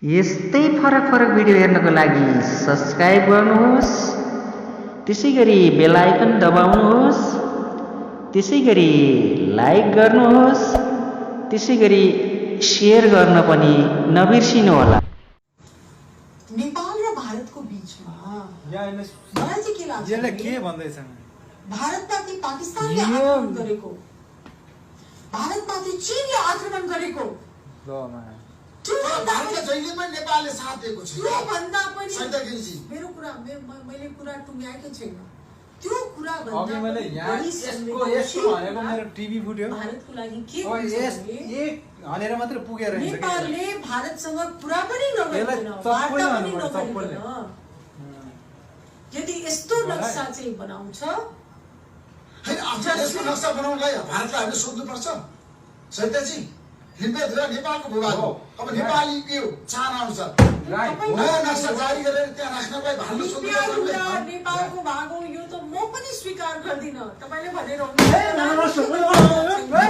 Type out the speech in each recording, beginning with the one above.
यस्तै फरक फरक भिडियो हेर्नको लागि सब्स्क्राइब गर्नुहोस्, त्यसैगरी बेल आइकन दबाउनुहोस्, त्यसैगरी लाइक गर्नुहोस्, त्यसैगरी शेयर गर्न पनि नबिर्सिनुहोला। नेपाल र भारतको बीचमा मलाई चाहिँ के लाग्छ यसले के भन्दै छन्? भारतमाथि पाकिस्तानले आक्रमण गरेको, भारतमाथि चीनले आक्रमण गरेको, भारतले जहिलेमा नेपालले साथ दिएको छ। त्यो भन्दा पनि सैदगिरीजी मेरो कुरा मैले कुरा टुङ्ग्याएको छैन। त्यो कुरा भन्दा अघि मैले यहाँ यसको भनेको मेरो टिभी फुट्यो। भारतको लागि के एक भनेर मात्र पुगेर हिँड्छ। नेपालले भारतसँग कुरा पनि नगरिकन, वार्ता पनि नगरिकन यदि यस्तो नक्सा चाहिँ बनाउँछ, हैन आफ्नो देशको नक्सा बनाउनलाई भारतलाई हामीले सोध्नुपर्छ। सैदजी नेपालको भूभाग हो। अब नेपाली के हो चाहना अनुसार नयाँ नक्सा जारी गरेर त्यहाँ राख्नलाई भारतले सोध्नुपर्छ। नेपालको भाग हो यो त म पनि स्वीकार गर्दिन। तपाईले भनेर म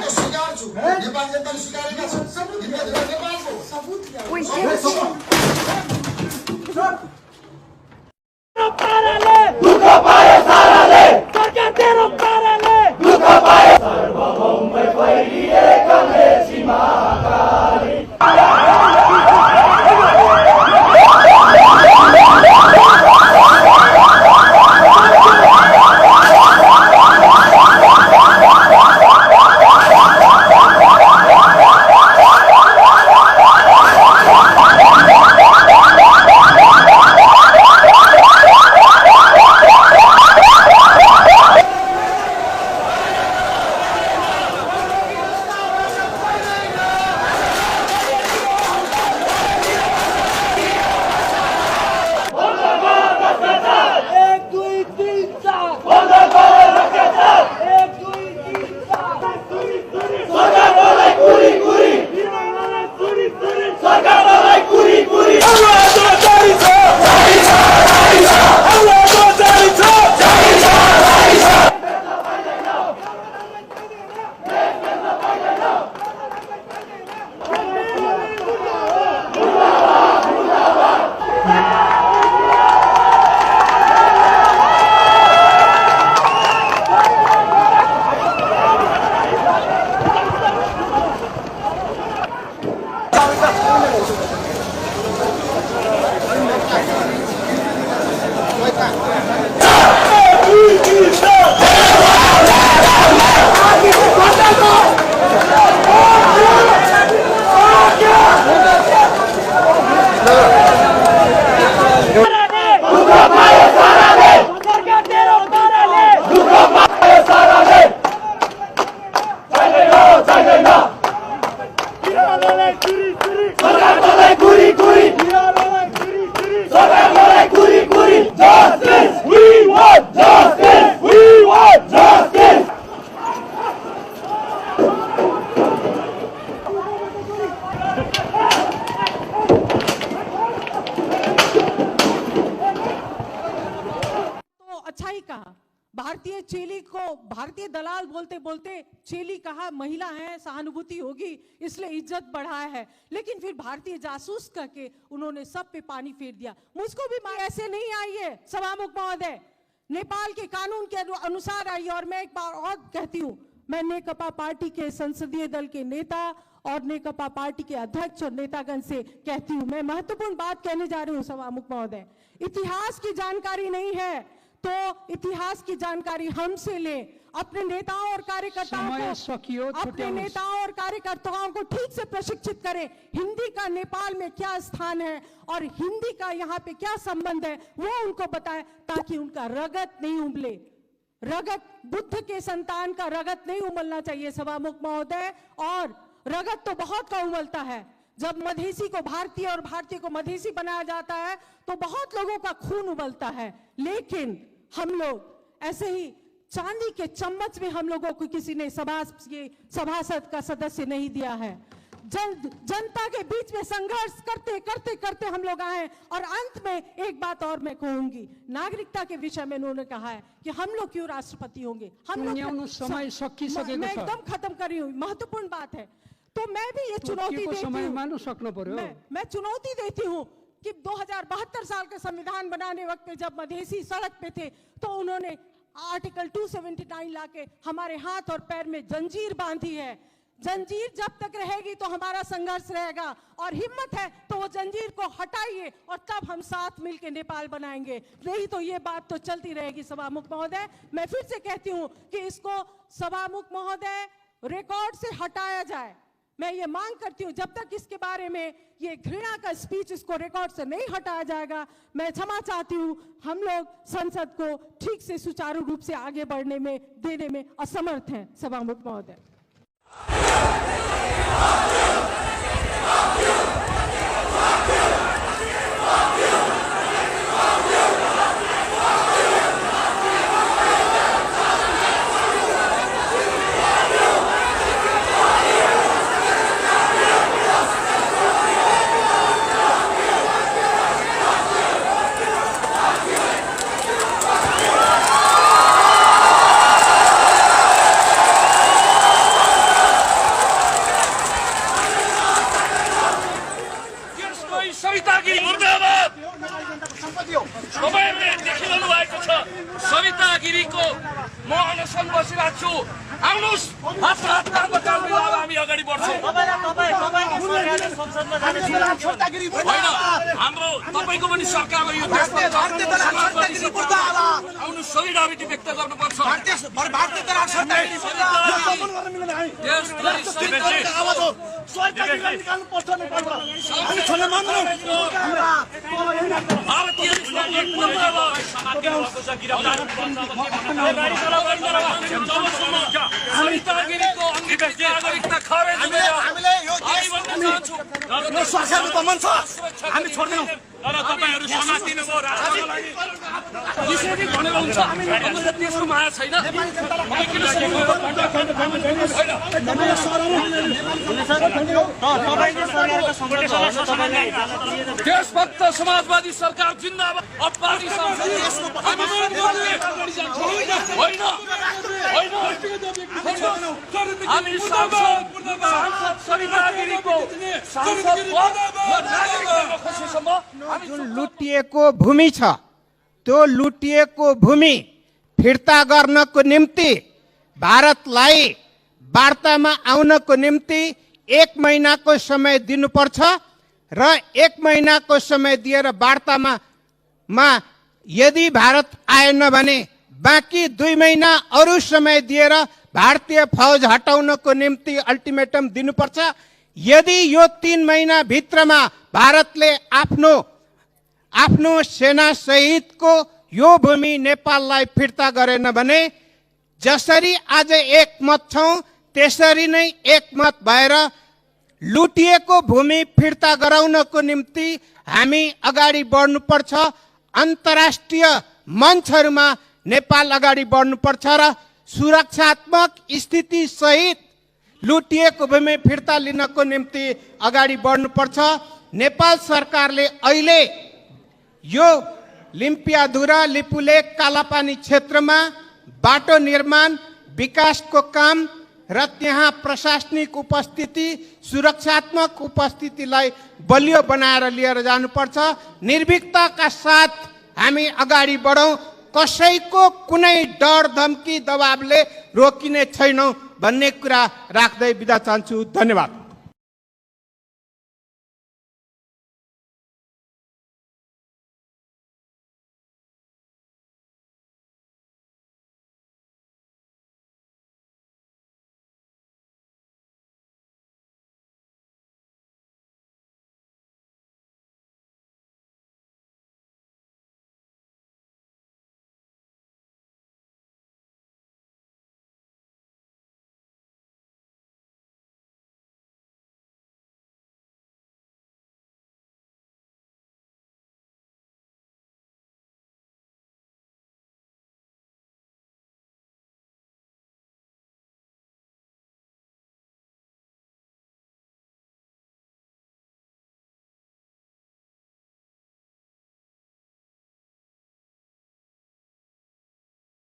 स्वीकार छु, नेपाल जनताले स्वीकारेका छन्। नेपालको सबुत अच्छाई कहा, भारतीय चेली को भारतीय दलाल बोलते बोलते चेली कहा, महिला है सहानुभूति होगी इसलिए इज्जत बढ़ाया है, लेकिन फिर भारतीय जासूस करके उन्होंने सब पे पानी फेर दिया। मुझको भी ऐसे नहीं आई है सभामुख महोदय, नेपाल के कानून के अनुसार आई। और मैं एक बार और कहती हूँ, मैं नेकपा पार्टी के संसदीय दल के नेता और नेकपा पार्टी के अध्यक्ष और नेतागण से कहती हूँ, मैं महत्वपूर्ण बात कहने जा रही हूँ सभामुख महोदय। इतिहास की जानकारी नहीं है तो इतिहास की जानकारी हमसे लें, अपने नेताओं और कार्यकर्ताओं को ठीक से प्रशिक्षित करें। हिंदी का नेपाल में क्या स्थान है और हिंदी का यहाँ पे क्या संबंध है वो उनको बताएं, ताकि उनका रगत नहीं उबले। रगत बुद्ध के संतान का रगत नहीं उमलना चाहिए सभामुख महोदय, और रगत तो बहुत का उमलता है। जब मधेसी को भारतीय और भारतीय को मधेसी बनाया जाता है तो बहुत लोगों का खून उबलता है, लेकिन हम लोग ऐसे ही चांदी के चम्मच में हम लोगों को किसी ने सभासद का सदस्य नहीं दिया है। जनता के बीच में संघर्ष करते करते करते हम लोग आए। और अंत में एक बात और मैं कहूंगी, नागरिकता के विषय में उन्होंने कहा है कि हम लोग क्यों राष्ट्रपति होंगे, हम लोग समय मैं एकदम खत्म कर रही हूँ, महत्वपूर्ण बात है। तो मैं भी ये चुनौती देती हूँ, मान्नु सक्नु पर्यो। मैं चुनौती देती हूँ कि 2072 साल का संविधान बनाने वक्त पे जब मधेसी सड़क पे थे तो उन्होंने आर्टिकल 279 लाके हमारे हाथ और पैर में जंजीर बांधी है। जंजीर जब तक रहेगी तो हमारा संघर्ष रहेगा, और हिम्मत है तो वो जंजीर को हटाइए और तब हम साथ मिलकर नेपाल बनाएंगे, नहीं तो ये बात तो चलती रहेगी। सभामुख महोदय, मैं फिर से कहती हूँ कि इसको सभामुख महोदय रिकॉर्ड से हटाया जाए। मैं ये मांग करती हूँ जब तक इसके बारे में ये घृणा का स्पीच इसको रिकॉर्ड से नहीं हटाया जाएगा, मैं क्षमा चाहती हूँ। हम लोग संसद को ठीक से सुचारू रूप से आगे बढ़ने में देने में असमर्थ हैं। सभामुख महोदय। सबैले देखिरहनु भएको छ सविता गिरीको म अनसन बसिरहेको छु। आउनुहोस्, हात बचाउने अब हामी अगाडि बढ्छौँ। होइन, हाम्रो तपाईँको पनि सरकार हो, यो आउनुहोस्, सोलिडारिटी व्यक्त गर्नुपर्छ। भारतीय सविता गिरीको नागरिकता खारेज सरकारको मन छ, हामी छोड्दैनौँ। तर तपाईँहरू समातिनु भयो राष्ट्रको लागि यसरी भनेर हुन्छ। हामीलाई त्यसको माया छैन। देशभक्त समाजवादी सरकार जिन्दाबाद। अपराधी हामी सविता गिरीको जुन लुटिएको भूमि छ त्यो लुटिएको भूमि फिर्ता गर्नको निम्ति भारतलाई वार्तामा आउनको निम्ति 1 महिनाको समय दिनुपर्छ र 1 महिनाको समय दिएर वार्तामा यदि भारत आएन भने बाँकी 2 महिना अरू समय दिएर भारतीय फौज हटाउनको निम्ति अल्टिमेटम दिनुपर्छ। यदि यो 3 महिना भित्रमा भारतले आफ्नो सेना सहितको यो भूमि नेपाललाई फिर्ता गरेन भने जसरी आज एकमत छौं त्यसरी नै एकमत भएर लुटिएको भूमि फिर्ता गराउनको निम्ति हामी अगाडि बढ्नुपर्छ। अन्तर्राष्ट्रिय मञ्चहरुमा नेपाल अगाडि बढ्नुपर्छ र सुरक्षात्मक स्थिति सहित लुटिएको भूमि फिर्ता लिनको निम्ति अगाडि बढ्नुपर्छ। नेपाल सरकारले अहिले यो लिम्पियाधुरा लिपुलेक कालापानी क्षेत्रमा बाटो निर्माण विकासको काम र त्यहाँ प्रशासनिक उपस्थिति सुरक्षात्मक उपस्थितिलाई बलियो बनाएर लिएर जानुपर्छ। निर्भीकताका साथ हामी अगाडि बढौं। कसैको कुनै डर धम्की दबावले रोकिने छैनौं भन्ने कुरा राख्दै बिदा चाहन्छु। धन्यवाद।